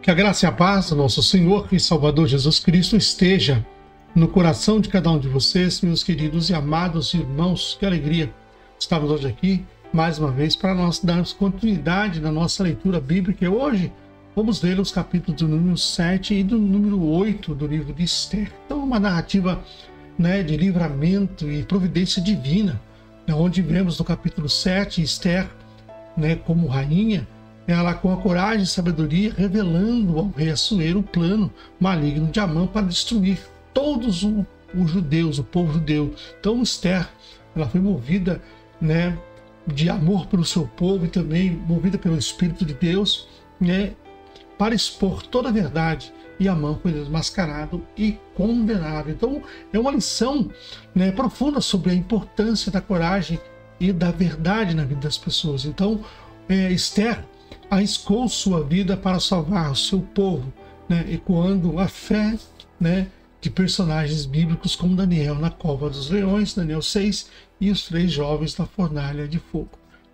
Que a graça e a paz do nosso Senhor e Salvador Jesus Cristo esteja no coração de cada um de vocês, meus queridos e amados irmãos. Que alegria estarmos hoje aqui, mais uma vez, para nós darmos continuidade na nossa leitura bíblica. E hoje vamos ler os capítulos do número 7 e do número 8 do livro de Esther. Então, uma narrativa de livramento e providência divina, onde vemos no capítulo 7 Esther como rainha, ela com a coragem e sabedoria revelando ao rei Assuero o plano maligno de Amã para destruir todos os judeus, o povo judeu. Então Esther, ela foi movida de amor pelo seu povo e também movida pelo Espírito de Deus para expor toda a verdade, e Amã foi desmascarado e condenado. Então é uma lição profunda sobre a importância da coragem e da verdade na vida das pessoas. Então Esther arriscou sua vida para salvar o seu povo, ecoando a fé de personagens bíblicos como Daniel na cova dos leões, Daniel 6, e os 3 jovens na fornalha de fogo,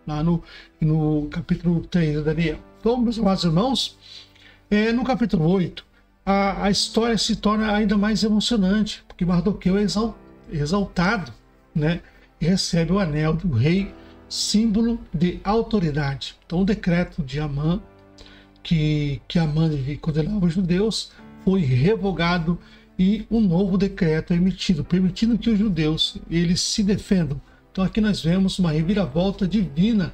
lá no capítulo 3 de Daniel. Então, meus amados irmãos, no capítulo 8, a história se torna ainda mais emocionante, porque Mardoqueu é exaltado, e recebe o anel do rei, símbolo de autoridade. Então o decreto de Amã, que Amã condenava os judeus, foi revogado e um novo decreto é emitido, permitindo que os judeus eles se defendam. Então aqui nós vemos uma reviravolta divina,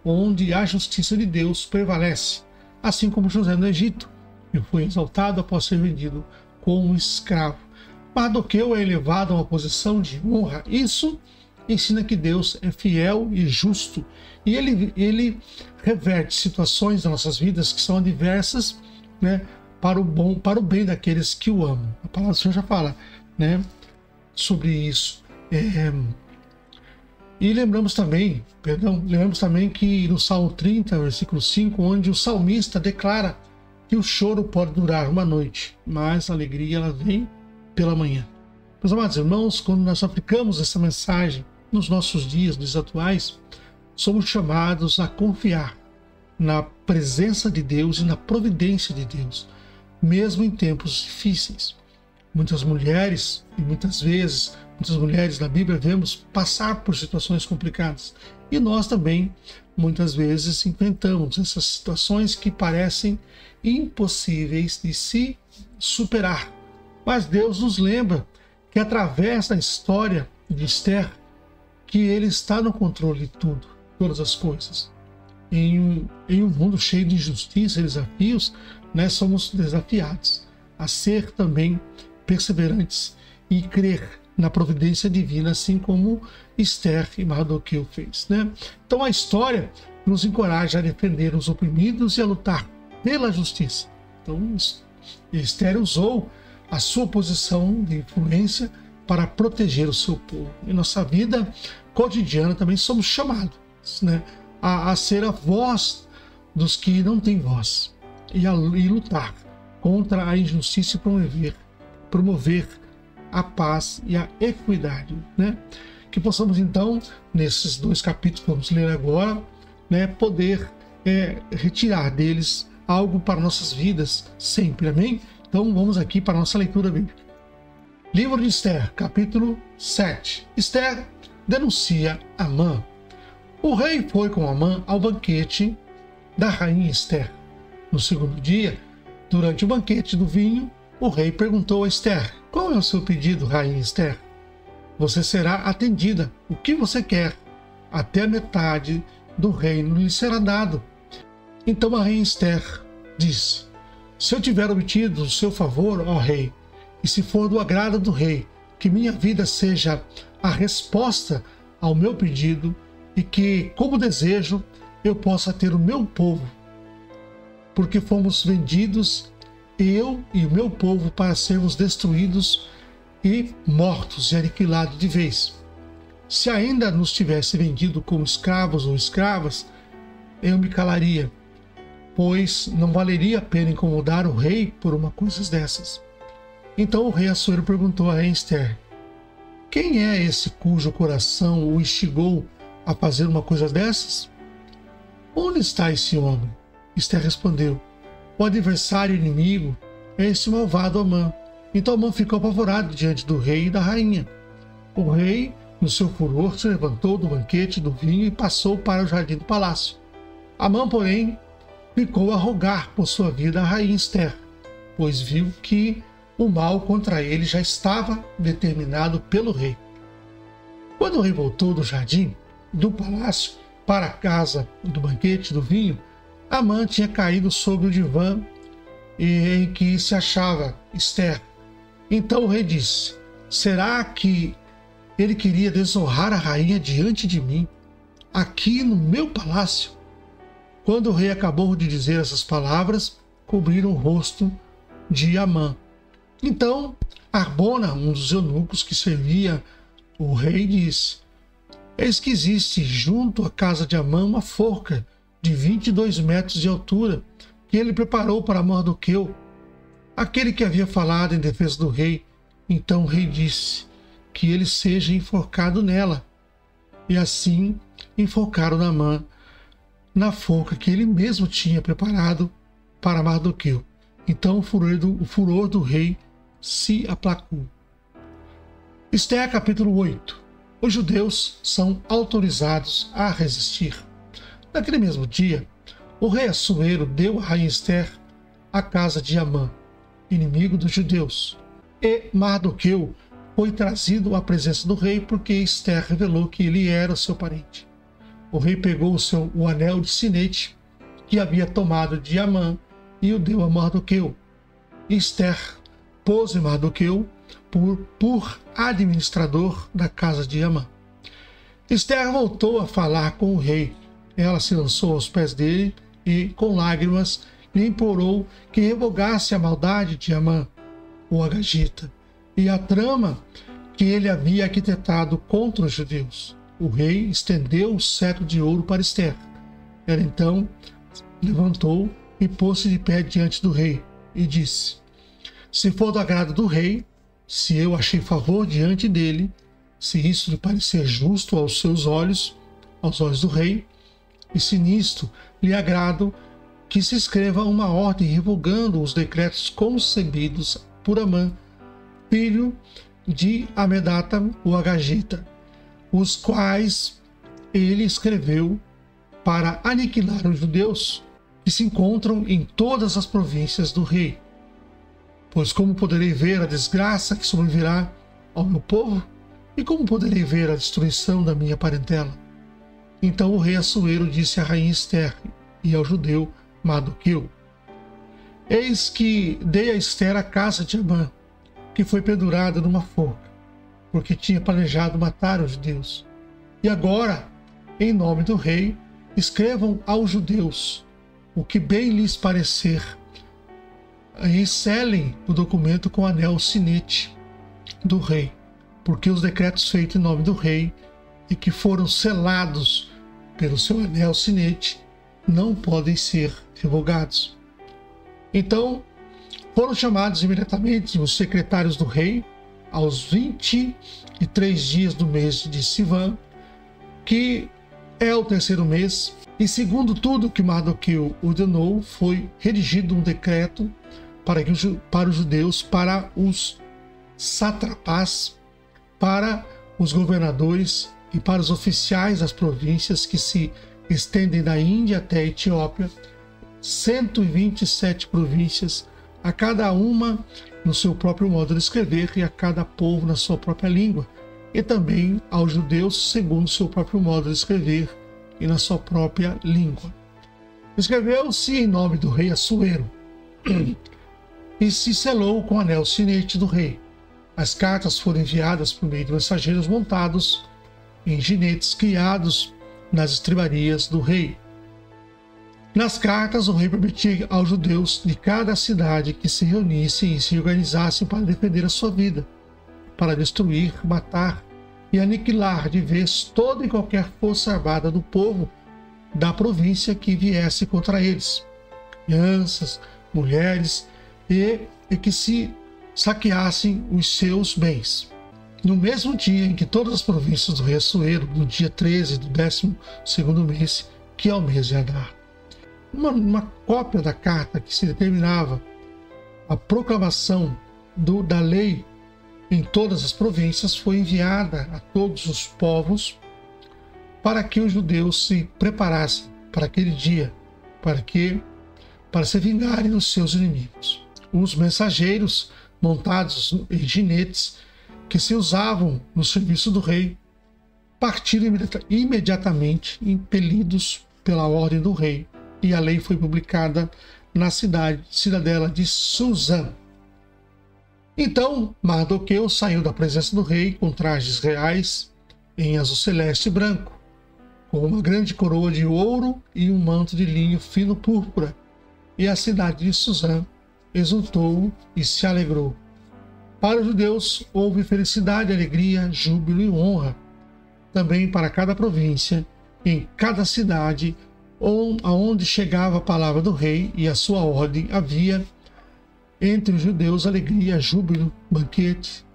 onde a justiça de Deus prevalece, assim como José no Egito, que foi exaltado após ser vendido como escravo. Mardoqueu é elevado a uma posição de honra. Isso ensina que Deus é fiel e justo, e ele reverte situações das nossas vidas que são adversas, para o bem daqueles que o amam. A palavra do Senhor já fala sobre isso. E lembramos também que no Salmo 30, versículo 5, onde o salmista declara que o choro pode durar uma noite, mas a alegria ela vem pela manhã. Meus amados irmãos, quando nós aplicamos essa mensagem nos nossos dias atuais, somos chamados a confiar na presença de Deus e na providência de Deus, mesmo em tempos difíceis. Muitas mulheres, e muitas mulheres na Bíblia vemos passar por situações complicadas. E nós também, muitas vezes, enfrentamos essas situações que parecem impossíveis de se superar. Mas Deus nos lembra que através da história de Esther, que Ele está no controle de tudo, todas as coisas. Em um mundo cheio de injustiça e desafios, somos desafiados a ser também perseverantes e crer na providência divina, assim como Esther e Mardoqueu fez. Então a história nos encoraja a defender os oprimidos e a lutar pela justiça. Então Esther usou a sua posição de influência para proteger o seu povo. Em nossa vida cotidiana também somos chamados a ser a voz dos que não têm voz e lutar contra a injustiça e promover a paz e a equidade. Que possamos então, nesses 2 capítulos que vamos ler agora, poder retirar deles algo para nossas vidas sempre. Amém? Então vamos aqui para a nossa leitura bíblica. Livro de Esther, capítulo 7. Esther denuncia Amã. O rei foi com Amã ao banquete da rainha Esther. No segundo dia, durante o banquete do vinho, o rei perguntou a Esther: qual é o seu pedido, rainha Esther? Você será atendida. O que você quer? Até a metade do reino lhe será dado. Então a rainha Esther disse: se eu tiver obtido o seu favor, ó rei, e se for do agrado do rei, que minha vida seja a resposta ao meu pedido, e que, como desejo, eu possa ter o meu povo, porque fomos vendidos, eu e o meu povo, para sermos destruídos e mortos e aniquilados de vez. Se ainda nos tivesse vendido como escravos ou escravas, eu me calaria, pois não valeria a pena incomodar o rei por uma coisa dessas. Então o rei Assuero perguntou a Esther: quem é esse cujo coração o instigou a fazer uma coisa dessas? Onde está esse homem? Esther respondeu: o adversário inimigo é esse malvado Amã. Então Amã ficou apavorado diante do rei e da rainha. O rei, no seu furor, se levantou do banquete do vinho e passou para o jardim do palácio. Amã, porém, ficou a rogar por sua vida a rainha Ester, pois viu que o mal contra ele já estava determinado pelo rei. Quando o rei voltou do jardim do palácio para a casa do banquete do vinho, Amã tinha caído sobre o divã em que se achava Ester. Então o rei disse: será que ele queria desonrar a rainha diante de mim, aqui no meu palácio? Quando o rei acabou de dizer essas palavras, cobriram o rosto de Amã. Então Arbona, um dos eunucos que servia o rei, disse: eis que existe junto à casa de Amã uma forca de 22 metros de altura, que ele preparou para Mardoqueu, aquele que havia falado em defesa do rei. Então o rei disse que ele seja enforcado nela. E assim enforcaram Amã na forca que ele mesmo tinha preparado para Mardoqueu. Então o furor do rei se aplacou. Ester, capítulo 8. Os judeus são autorizados a resistir. Naquele mesmo dia, o rei Assuero deu a rainha Ester à casa de Amã, inimigo dos judeus. E Mardoqueu foi trazido à presença do rei porque Ester revelou que ele era seu parente. O rei pegou o anel de sinete que havia tomado de Amã e o deu a Mardoqueu. Ester pôs em Mardoqueu por administrador da casa de Amã. Ester voltou a falar com o rei. Ela se lançou aos pés dele e, com lágrimas, lhe implorou que revogasse a maldade de Amã, o agagita, e a trama que ele havia arquitetado contra os judeus. O rei estendeu o cetro de ouro para Ester. Ela então levantou e pôs-se de pé diante do rei e disse: se for do agrado do rei, se eu achei favor diante dele, se isso lhe parecer justo aos seus olhos, aos olhos do rei, e se nisto lhe agrado, que se escreva uma ordem revogando os decretos concebidos por Amã, filho de Amedata, o agagita, os quais ele escreveu para aniquilar os judeus que se encontram em todas as províncias do rei. Pois como poderei ver a desgraça que sobrevirá ao meu povo? E como poderei ver a destruição da minha parentela? Então o rei Assuero disse à rainha Ester e ao judeu Mardoqueu: eis que dei a Ester a casa de Amã, que foi pendurada numa forca, porque tinha planejado matar os judeus. E agora, em nome do rei, escrevam aos judeus o que bem lhes parecer, e selem o documento com o anel sinete do rei, porque os decretos feitos em nome do rei e que foram selados pelo seu anel sinete não podem ser revogados. Então foram chamados imediatamente os secretários do rei aos 23 dias do mês de Sivan, que é o terceiro mês, e segundo tudo que Mardoqueu ordenou, foi redigido um decreto para os judeus, para os sátrapas, para os governadores e para os oficiais das províncias que se estendem da Índia até a Etiópia, 127 províncias, a cada uma no seu próprio modo de escrever e a cada povo na sua própria língua, e também aos judeus segundo o seu próprio modo de escrever e na sua própria língua. Escreveu-se em nome do rei Assuero e se selou com o anel sinete do rei. As cartas foram enviadas por meio de mensageiros montados em jinetes criados nas estribarias do rei. Nas cartas, o rei prometia aos judeus de cada cidade que se reunissem e se organizassem para defender a sua vida, para destruir, matar e aniquilar de vez toda e qualquer força armada do povo da província que viesse contra eles, crianças, mulheres, e que se saqueassem os seus bens. No mesmo dia em que todas as províncias do rei Assuero, no dia 13 do 12º mês, que é o mês de Adar. uma cópia da carta que se determinava a proclamação da lei em todas as províncias foi enviada a todos os povos para que os judeus se preparassem para aquele dia, para se vingarem dos seus inimigos. Os mensageiros montados em jinetes que se usavam no serviço do rei partiram imediatamente, impelidos pela ordem do rei, e a lei foi publicada na cidadela de Suzã. Então Mardoqueu saiu da presença do rei com trajes reais em azul celeste e branco, com uma grande coroa de ouro e um manto de linho fino púrpura, e a cidade de Suzã exultou e se alegrou. Para os judeus houve felicidade, alegria, júbilo e honra. Também para cada província, em cada cidade, aonde chegava a palavra do rei e a sua ordem, havia entre os judeus alegria, júbilo, banquete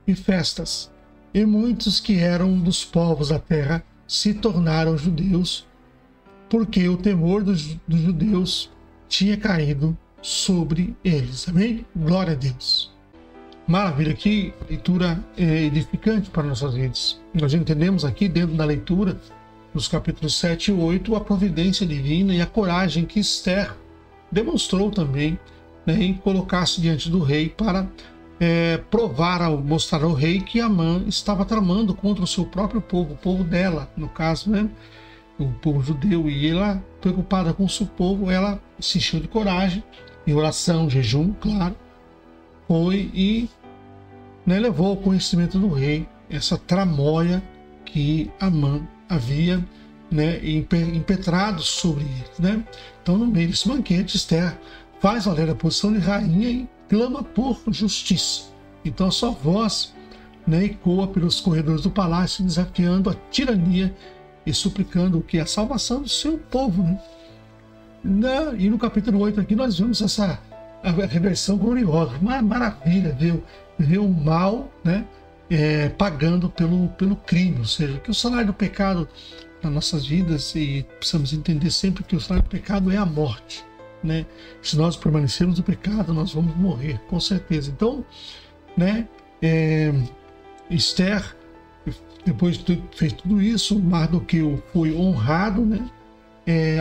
e festas. E muitos que eram dos povos da terra se tornaram judeus, porque o temor dos judeus tinha caído sobre eles. Amém? Glória a Deus. Maravilha, que leitura edificante para nossas vidas. Nós entendemos aqui dentro da leitura, nos capítulos 7 e 8, a providência divina e a coragem que Esther demonstrou também, né, em colocar-se diante do rei para mostrar ao rei que Amã estava tramando contra o seu próprio povo, o povo dela, no caso, né, o povo judeu, e ela, preocupada com o seu povo, ela se encheu de coragem, em oração, jejum, claro, foi e levou ao conhecimento do rei essa tramóia que Amã havia impetrado sobre eles. Né? Então, no meio desse banquete, Esther faz valer a posição de rainha e clama por justiça. Então, a sua voz ecoa pelos corredores do palácio, desafiando a tirania e suplicando o que? A salvação do seu povo. Né? E no capítulo 8 aqui nós vemos essa reversão gloriosa. Uma maravilha ver o mal, né, pagando pelo crime. Ou seja, que o salário do pecado nas nossas vidas, e precisamos entender sempre que o salário do pecado é a morte. Né? Se nós permanecermos no pecado, nós vamos morrer, com certeza. Então, Esther, depois de fez tudo isso, Mardoqueu foi honrado,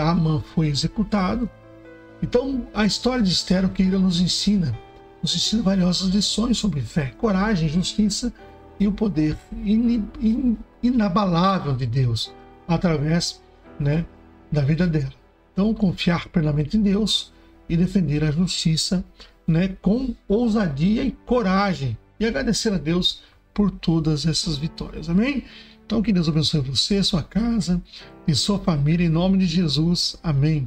Amã foi executado. Então, a história de Esther, o que ele nos ensina valiosas lições sobre fé, coragem, justiça e o poder inabalável de Deus através da vida dela. Então, confiar plenamente em Deus e defender a justiça com ousadia e coragem, e agradecer a Deus por todas essas vitórias. Amém? Então, que Deus abençoe você, sua casa e sua família, em nome de Jesus. Amém.